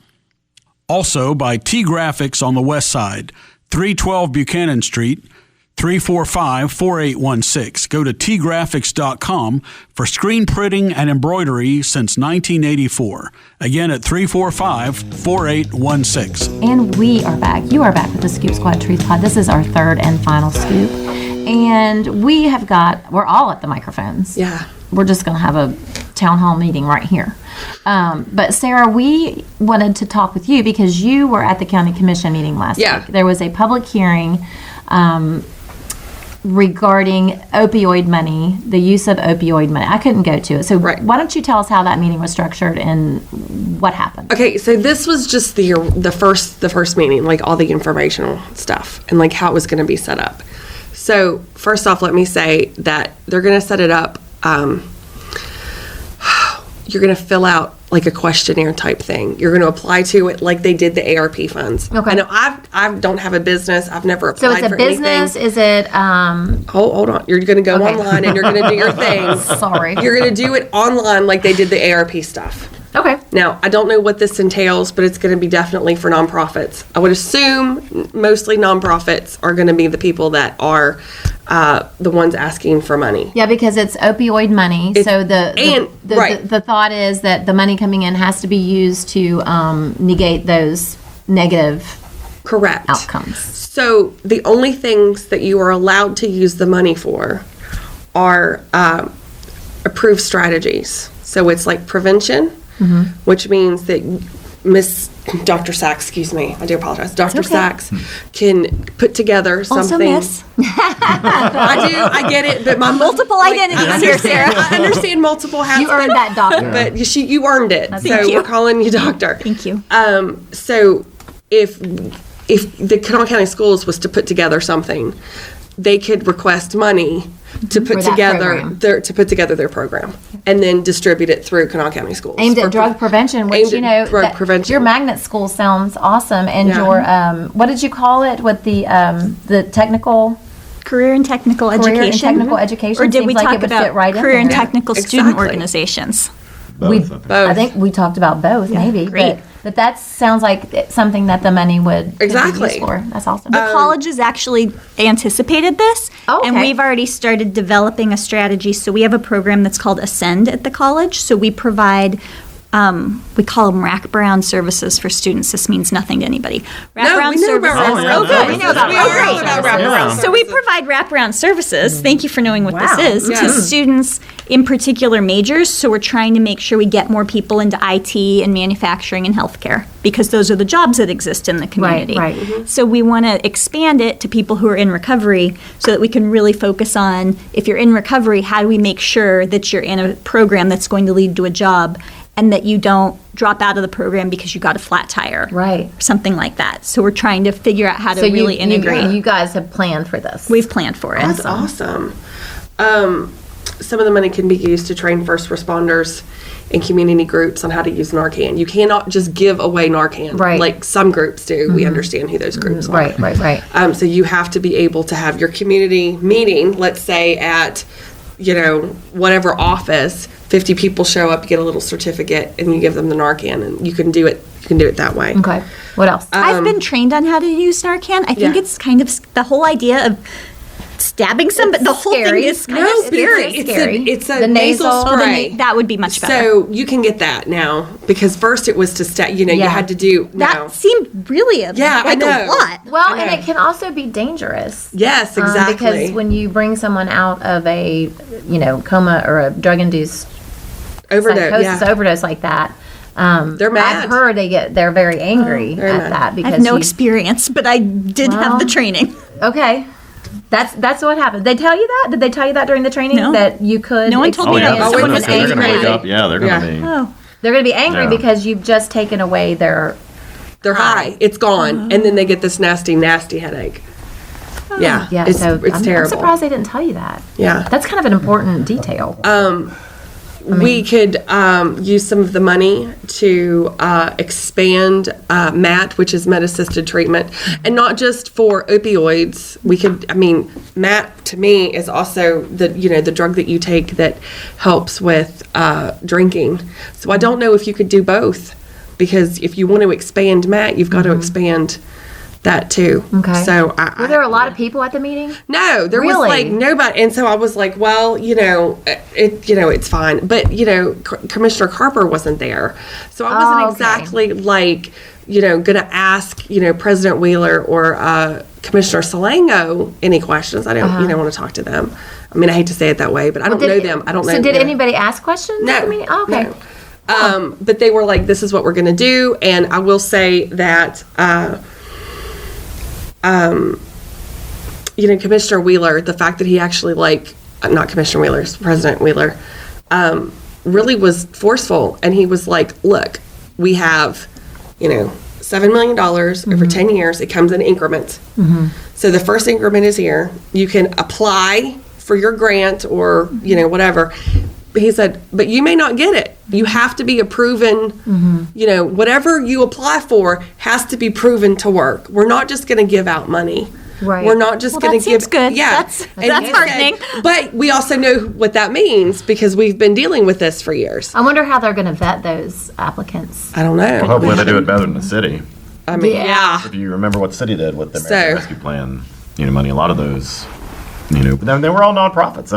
Also by T-Graphics on the west side, 312 Buchanan Street, 345-4816. Go to tgraphics.com for screen printing and embroidery since 1984. Again at 345-4816. And we are back. You are back with the Scoop Squad Truth Pod. This is our third and final scoop. And we're all at the microphones. Yeah. We're just going to have a town hall meeting right here. But Sarah, we wanted to talk with you because you were at the county commission meeting last week. There was a public hearing regarding opioid money, the use of opioid money. I couldn't go to it. So why don't you tell us how that meeting was structured and what happened? Okay, so this was just the first meeting, like all the informational stuff and like how it was going to be set up. So first off, let me say that they're going to set it up. You're going to fill out like a questionnaire type thing. You're going to apply to it like they did the ARP funds. Okay. I know I don't have a business. I've never applied for anything. So it's a business? Is it? Hold on. You're going to go online and you're going to do your thing. Sorry. You're going to do it online like they did the ARP stuff. Okay. Now, I don't know what this entails, but it's going to be definitely for nonprofits. I would assume mostly nonprofits are going to be the people that are the ones asking for money. Yeah, because it's opioid money. So the thought is that the money coming in has to be used to negate those negative outcomes. So the only things that you are allowed to use the money for are approved strategies. So it's like prevention, which means that Dr. Sachs, excuse me, I do apologize. Dr. Sachs can put together something. Also, Miss. I get it, but my multiple identities here, Sarah. I understand multiple hats. You earned that, doctor. But you earned it. We're calling you doctor. Thank you. So if the Kanawha County Schools was to put together something, they could request money to put together their program and then distribute it through Kanawha County Schools. Aimed at drug prevention, which prevention. Your magnet school sounds awesome, and your what did you call it with the technical career and technical education? Or did we talk about career and there. technical student organizations? Both. I think we talked about both, maybe. Great. But that sounds like something that the money could be used for. That's awesome. The colleges actually anticipated this, and we've already started developing a strategy. So we have a program that's called Ascend at the college. So we provide, we call them wraparound services for students. This means nothing to anybody. Wraparound services. We know about wraparound. So we provide wraparound services. Thank you for knowing what this is to students in particular majors. So we're trying to make sure we get more people into IT and manufacturing and healthcare because those are the jobs that exist in the community. Right. So we want to expand it to people who are in recovery so that we can really focus on, if you're in recovery, how do we make sure that you're in a program that's going to lead to a job and that you don't drop out of the program because you got a flat tire. Right. Or something like that. So we're trying to figure out how to really integrate. You guys have planned for this. We've planned for it. That's awesome. Some of the money can be used to train first responders and community groups on how to use Narcan. You cannot just give away Narcan like some groups do. We understand who those groups are. Right. So you have to be able to have your community meeting, let's say at, whatever office, 50 people show up, you get a little certificate, and you give them the Narcan, and you can do it that way. Okay. What else? I've been trained on how to use Narcan. I think it's kind of the whole idea of stabbing somebody. The whole thing is kind of scary. It's a nasal spray. That would be much better. So you can get that now because first it was to you had to do. That seemed really a lot. Well, and it can also be dangerous. Yes, exactly. Because when you bring someone out of a coma or a drug-induced overdose like that, They're mad. I've heard they're very angry very at mad. that I because have no experience, but I did have the training. Okay. That's what happened. They tell you that? Did they tell you that during the training No. that you could? No one told me that. Oh, Someone yeah. was They're going to angry. wake up. Yeah, they're going to be. Oh, They're going to be angry Yeah. because you've just taken away their. They're high. It's gone, and then they get this nasty headache. Yeah, Yeah, it's I'm terrible. surprised they didn't tell you that. Yeah. That's kind of an important detail. We could use some of the money to expand MAT, which is med-assisted treatment, and not just for opioids. We could, MAT to me is also the drug that you take that helps with drinking. So I don't know if you could do both, because if you want to expand MAT, you've got to expand that too. Okay. So Were there a lot of people at the meeting? No, there was Really? like nobody, and so I was like, well, it's fine. But Commissioner Carper wasn't there, so I wasn't okay. exactly like going to ask President Wheeler or Commissioner Salango any questions. I don't want to talk to them. I hate to say it that way, but I don't know them. I don't know. So did them. anybody ask questions No. at the meeting? Oh, okay. No. But they were like, this is what we're going to do, and I will say that. Commissioner Wheeler, the fact that he actually not Commissioner Wheeler, President Wheeler, really was forceful. And he was like, look, we have, $7 million over 10 years. It comes in increments. So the first increment is here. You can apply for your grant or, whatever. He said, but you may not get it. You have to be a proven, whatever you apply for has to be proven to work. We're not just going to give out money. Right. We're not just going to give. seems good. Yeah, That's And he heartening. but we also know what that means because we've been dealing with this for years. I wonder how they're going to vet those applicants. I don't know. Well, hopefully they do it better than the city. Yeah. If you remember what the city did with the So- American Rescue Plan, money, a lot of those, but they were all nonprofits.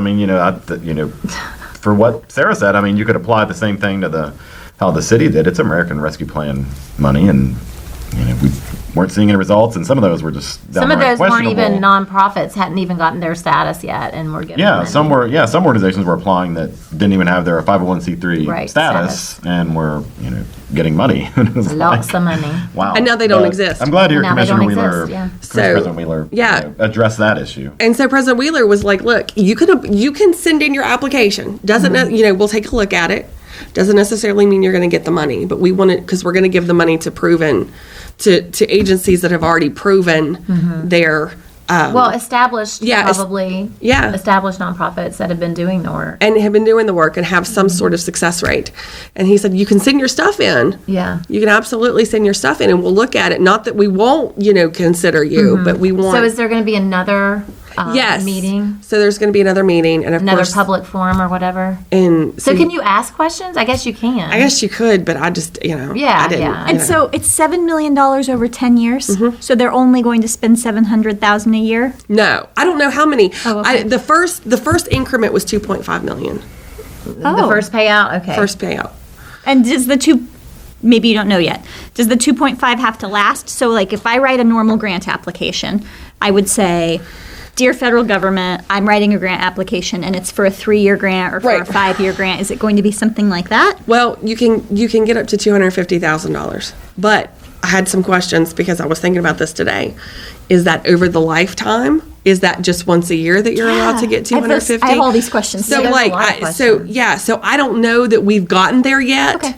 For what Sarah said, you could apply the same thing to how the city did. It's American Rescue Plan money, and we weren't seeing any results, and some of those were just Some of downright those weren't even questionable. nonprofits, hadn't even gotten their status yet, and were getting Yeah, money. some were. Yeah, some organizations were applying that didn't even have their 501c3 Right, status, and were getting money. It was Lots of money. Wow. And now they don't But exist. I'm glad to hear Now they Commissioner don't Wheeler, exist, yeah. President Wheeler, Yeah. address that issue. And so President Wheeler was like, look, you can send in your application. Doesn't we'll take a look at it. Doesn't necessarily mean you're going to get the money, but we want it because we're going to give the money to agencies that have already proven their Well, established, Yeah, it's- probably. yeah. Established nonprofits that have been doing the work. and have been doing the work and have some sort of success rate. And he said, you can send your stuff in. Yeah. You can absolutely send your stuff in and we'll look at it. Not that we won't, consider you, but we want. So is there going to be another yes. meeting? So there's going to be another meeting and of Another course. public forum or whatever? And So can you ask questions? I guess you can. I guess you could, but I just, Yeah, I didn't. yeah. And so it's $7 million over 10 years. So they're only going to spend $700,000 a year. No, I don't know how many. Oh, okay. The first increment was 2.5 million. The first payout? Okay. First payout. And does maybe you don't know yet, does the 2.5 have to last? So like if I write a normal grant application, I would say, dear federal government, I'm writing a grant application and it's for a 3-year grant or for a Right. 5-year grant. Is it going to be something like that? Well, you can get up to $250,000, but I had some questions because I was thinking about this today. Is that over the lifetime? Is that just once a year that you're allowed to get I have those- 250? I have all these questions. So There's a like, lot of so I don't know that we've gotten there yet. Okay.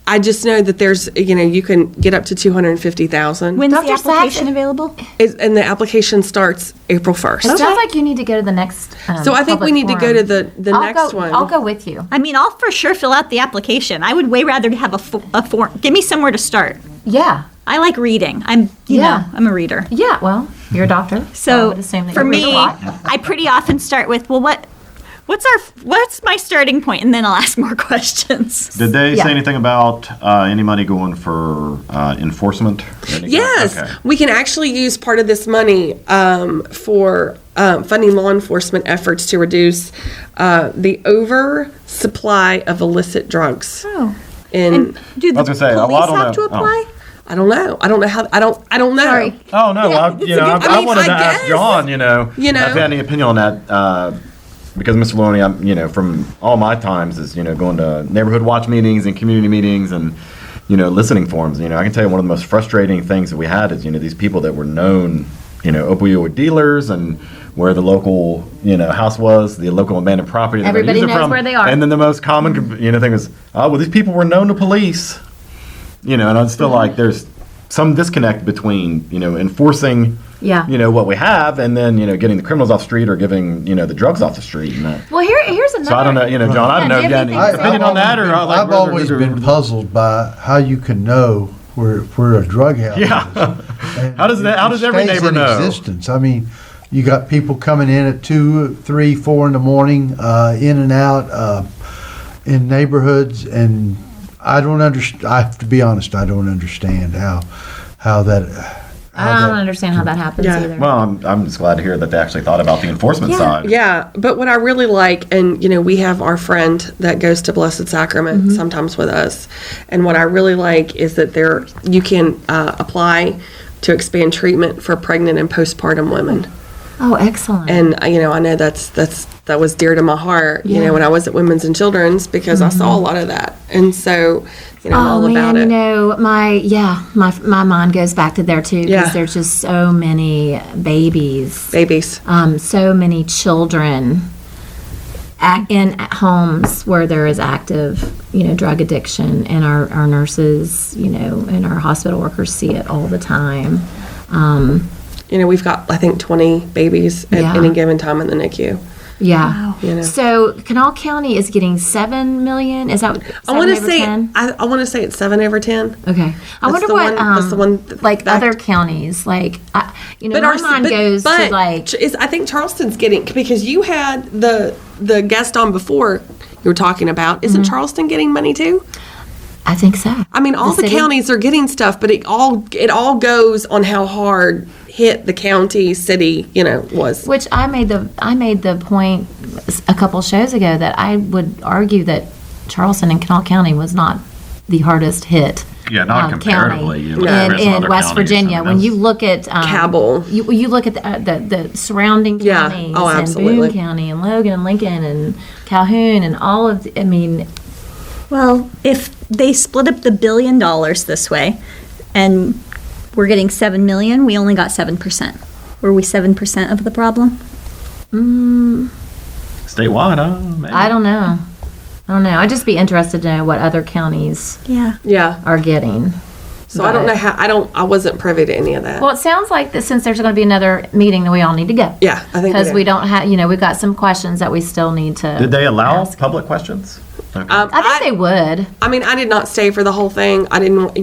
I just know that there's, you can get up to 250,000. When's Dr. the Sachs- application available? And the application starts April 1st. It sounds like you need to go to the next. So I think we public need to go forum. to the I'll next go, one. I'll go with you. I mean, I'll for sure fill out the application. I would way rather have a form. Give me somewhere to start. Yeah. I like reading. I'm a reader. Yeah. Well, you're a doctor. I So would assume that for you read a me, lot. I pretty often start with, well, what's my starting point, and then I'll ask more questions. Did they Yeah. say anything about any money going for enforcement? Yes, Okay. we can actually use part of this money for funding law enforcement efforts to reduce the oversupply of illicit drugs. Oh. And Do the I was gonna say, a police lot on have to that- apply? I don't know. I don't know how. I don't know. Sorry. Oh no! Well, it's a you know, good- I I mean, wanted to I ask guess. John. You know, You know. if you had any opinion on that, because Mr. Maloney, I'm, from all my times is going to neighborhood watch meetings and community meetings, and listening forums. I can tell you one of the most frustrating things that we had is, these people that were known, opioid dealers and where the local, house was, the local abandoned property. That Everybody knows from. Where they are. And then the most common, thing was, these people were known to police. And I just feel like there's some disconnect between, enforcing, what we have, and then, getting the criminals off the street or giving, the drugs off the street. And that. Well, here's another. So I don't know, John, I don't know if you had any opinion on that, or I've always been puzzled by how you can know where a drug house is. And How does every stays neighbor in know? Existence. I mean, you got people coming in at 2, 3, 4 in the morning, in and out in neighborhoods, and I don't understand. I have to be honest. I don't understand how that. I don't understand how that happens either. Well, I'm just glad to hear that they actually thought about the enforcement side. Yeah, but what I really like, and we have our friend that goes to Blessed Sacrament sometimes with us, and what I really like is that you can apply to expand treatment for pregnant and postpartum women. Oh, excellent. And I know that was dear to my heart, when I was at Women's and Children's, because I saw a lot of that, and so I'm all about it. My mind goes back to there too, because Yeah. there's just so many babies, so many children in homes where there is active, drug addiction, and our nurses, and our hospital workers see it all the time. We've got, I think, 20 babies at any given time in the NICU. Yeah. Wow. So Kanawha County is getting $7 million. Is that 7 I want to over say 10? I want to say it's 7 over 10. Okay. I wonder the what one- that's the one like that- other counties like. My our- mind goes to like. I think Charleston's getting, because you had the guest on before you were talking about. Isn't Charleston getting money too? I think so. I mean, all the city? counties are getting stuff, but it all goes on how hard hit the county, city, was. Which I made the point a couple shows ago that I would argue that Charleston and Kanawha County was not the hardest hit. Yeah, not comparatively. County You look at some in other West counties, Virginia. I mean, When you that's- look at Cabell. you look at the surrounding Yeah. counties, Oh, and absolutely. Boone County, and Logan, and Lincoln, and Calhoun, and all of. Well, if they split up the $1 billion this way, and we're getting $7 million, we only got 7%. Were we 7% of the problem? Statewide, maybe. I don't know. I'd just be interested to know what other counties Yeah. are getting. So I don't know how. I wasn't privy to any of that. Well, it sounds like that since there's going to be another meeting, that we all need to go. Yeah, I think because do. we don't have. We've got some questions that we still need to. Did they allow ask. public questions? Okay. I think they would. I mean, I did not stay for the whole thing. I didn't,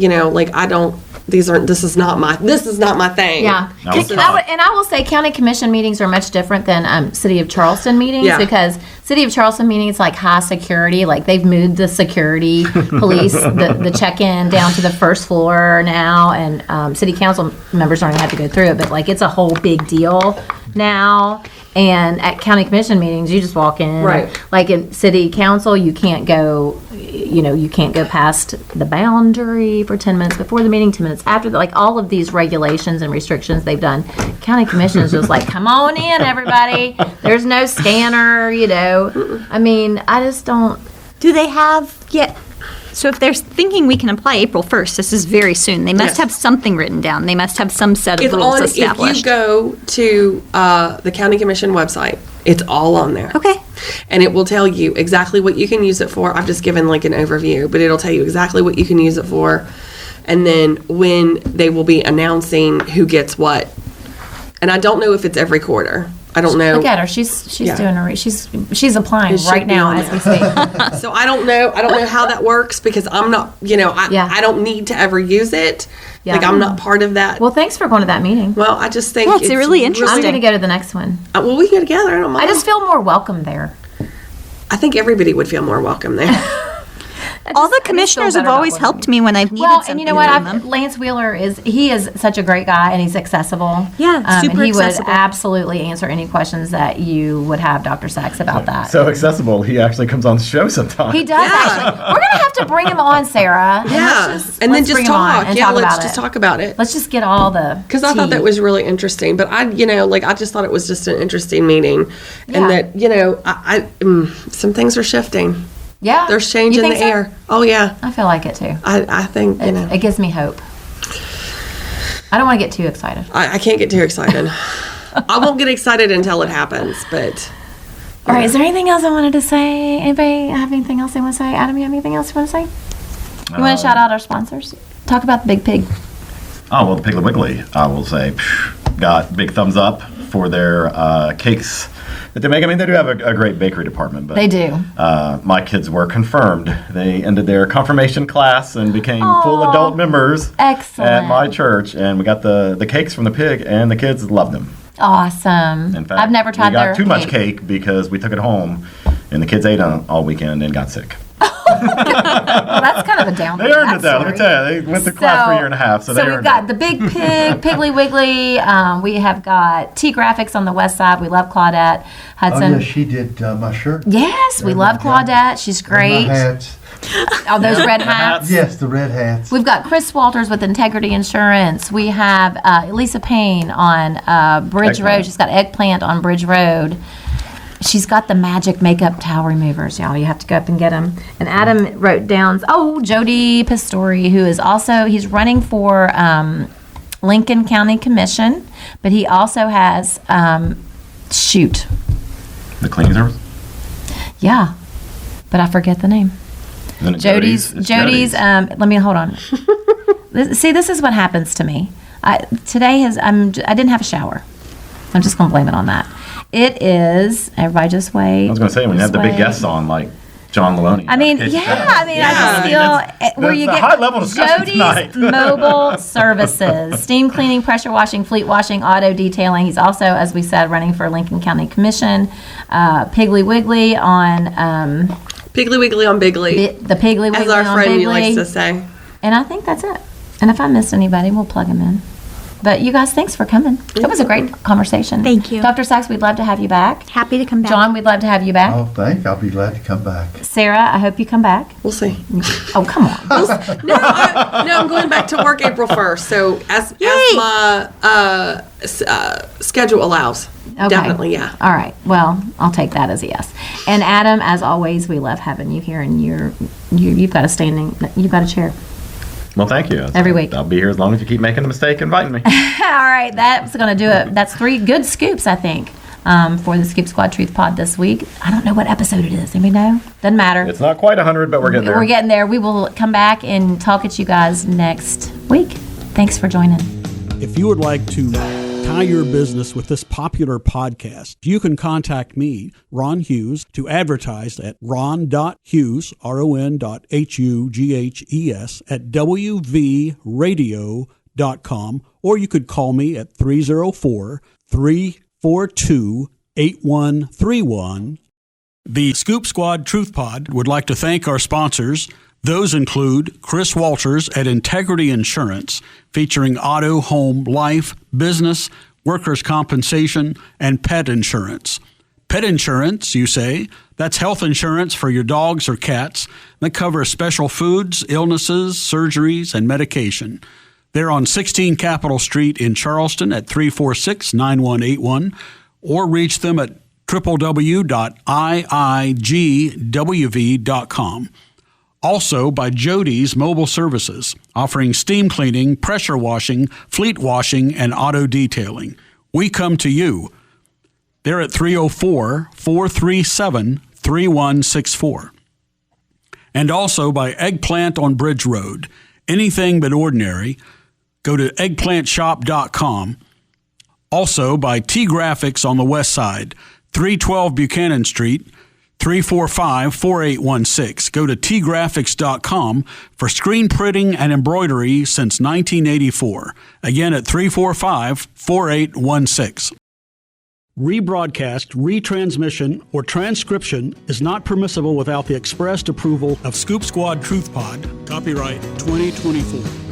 I don't. This is not my thing. Yeah, That was I will say county commission meetings are much different than City of Charleston meetings Yeah. because City of Charleston meetings like high security, like they've moved the security police, the check-in down to the first floor now, and city council members don't even have to go through it, but like it's a whole big deal now. And at county commission meetings, you just walk in. Right. Like in city council, you can't go, you can't go past the boundary for 10 minutes before the meeting, 10 minutes after. Like all of these regulations and restrictions they've done. County commission is just like, come on in, everybody. There's no scanner, I mean, I just don't. Do they have yet? So if they're thinking we can apply April 1st, this is very soon. They must Yes. have something written down. They must have some set of It's rules on. established. If you go to the county commission website, it's all on there. Okay. And it will tell you exactly what you can use it for. I've just given like an overview, but it'll tell you exactly what you can use it for, and then when they will be announcing who gets what. And I don't know if it's every quarter. I don't know. Look at her. She's Yeah. doing her. She's applying It should right be now on as we there. speak. So I don't know how that works because I'm not, I don't need to ever use it. Yeah. Like I'm not part of that. Well, thanks for going to that meeting. Well, I just think Yeah, it's really interesting. I'm going to go to the next one. Well, we can go together. I don't mind. I just feel more welcome there. I think everybody would feel more welcome there. All the commissioners have always helped me when I've needed Well, something. and you know what? from them. Lance Wheeler is such a great guy, and he's accessible. Yeah, and super he accessible. would absolutely answer any questions that you would have, Dr. Sachs, about that. So accessible, he actually comes on the show sometimes. He does actually. We're gonna have to bring him on, Sarah. And Yeah, let's and then let's just bring him on talk. and Yeah, talk let's about just it. talk about it. Let's just get all the Because I thought that tea. was really interesting, but I just thought it was just an interesting meeting, Yeah. and that some things are shifting. Yeah. There's change You in the think so? air. Oh, yeah. I feel like it too. I think, It gives me hope. I don't want to get too excited. I can't get too excited. I won't get excited until it happens, but. All right, is there anything else I wanted to say? Anybody have anything else they want to say? Adam, you have anything else you want to say? You want to shout out our sponsors? Talk about the Big Pig. Oh, well, the Piggly Wiggly, I will say, got big thumbs up for their cakes that they make. I mean, they do have a great bakery department. But, They do. My kids were confirmed. They ended their confirmation class and became full adult members Excellent. at my church. And we got the cakes from the pig, and the kids loved them. Awesome. In fact, I've never tried we got their too much cake because we took it home, and the kids ate on all weekend and got sick. Well, that's kind of a down. They earned it, though. Let me tell you, they went to class for a year and a half, so they we've earned got it. the Big Pig, Piggly Wiggly. We have got T Graphics on the west side. We love Claudette Oh, Hudson. yeah, she did my shirt. Yes, we And love my Claudette. She's and great. my hats. Oh, those red hats. Yes, the red hats. We've got Chris Walters with Integrity Insurance. We have Elisa Payne on Bridge Eggplant. Road. She's got Eggplant on Bridge Road. She's got the magic makeup towel removers, y'all. You have to go up and get them. And Adam wrote down, Jody Pistori, who is also, he's running for Lincoln County Commission, but he also has, The cleaning service? yeah, but I forget the name. Isn't it Jody's, It's let me hold on. This is what happens to me. I didn't have a shower. I'm just going to blame it on that. It is, everybody just wait. I was going to say, when you have the big guests on, like John Maloney. I mean, I just feel where you that's get a high-level discussion Jody's tonight. Mobile Services, steam cleaning, pressure washing, fleet washing, auto detailing. He's also, as we said, running for Lincoln County Commission. Piggly Wiggly on Piggly Wiggly on Bigly, the Piggly Wiggly as our on friend Bigley. likes to say. And I think that's it. And if I missed anybody, we'll plug them in. But you guys, thanks for coming. It was a great conversation. Thank you. Dr. Sachs, we'd love to have you back. Happy to come back. John, we'd love to have you back. I'll be glad to come back. Sarah, I hope you come back. We'll see. Oh, come on. No, I'm going back to work April 1st. So as my schedule allows, Okay. definitely, yeah. All right. Well, I'll take that as a yes. And Adam, as always, we love having you here, and you've got a chair. Well, thank you. Every week. I'll be here as long as you keep making a mistake inviting me. All right, that's going to do it. That's 3 good scoops, I think, for the Scoop Squad Truth Pod this week. I don't know what episode it is. Anybody know? Doesn't matter. It's not quite 100, but we're getting there. We're getting there. We will come back and talk at you guys next week. Thanks for joining. If you would like to tie your business with this popular podcast, you can contact me, Ron Hughes, to advertise at ron.hughes, ron.hughes, at wvradio.com, or you could call me at 304-342-8131. The Scoop Squad Truth Pod would like to thank our sponsors. Those include Chris Walters at Integrity Insurance, featuring auto, home, life, business, workers' compensation, and pet insurance. Pet insurance, you say? That's health insurance for your dogs or cats that covers special foods, illnesses, surgeries, and medication. They're on 16 Capitol Street in Charleston at 346-9181, or reach them at www.iigwv.com. Also by Jody's Mobile Services, offering steam cleaning, pressure washing, fleet washing, and auto detailing. We come to you. They're at 304-437-3164. And also by Eggplant on Bridge Road. Anything but ordinary. Go to eggplantshop.com. Also by T Graphics on the west side, 312 Buchanan Street, 345-4816. Go to tgraphics.com for screen printing and embroidery since 1984. Again at 345-4816. Rebroadcast, retransmission, or transcription is not permissible without the expressed approval of Scoop Squad Truth Pod. Copyright 2024.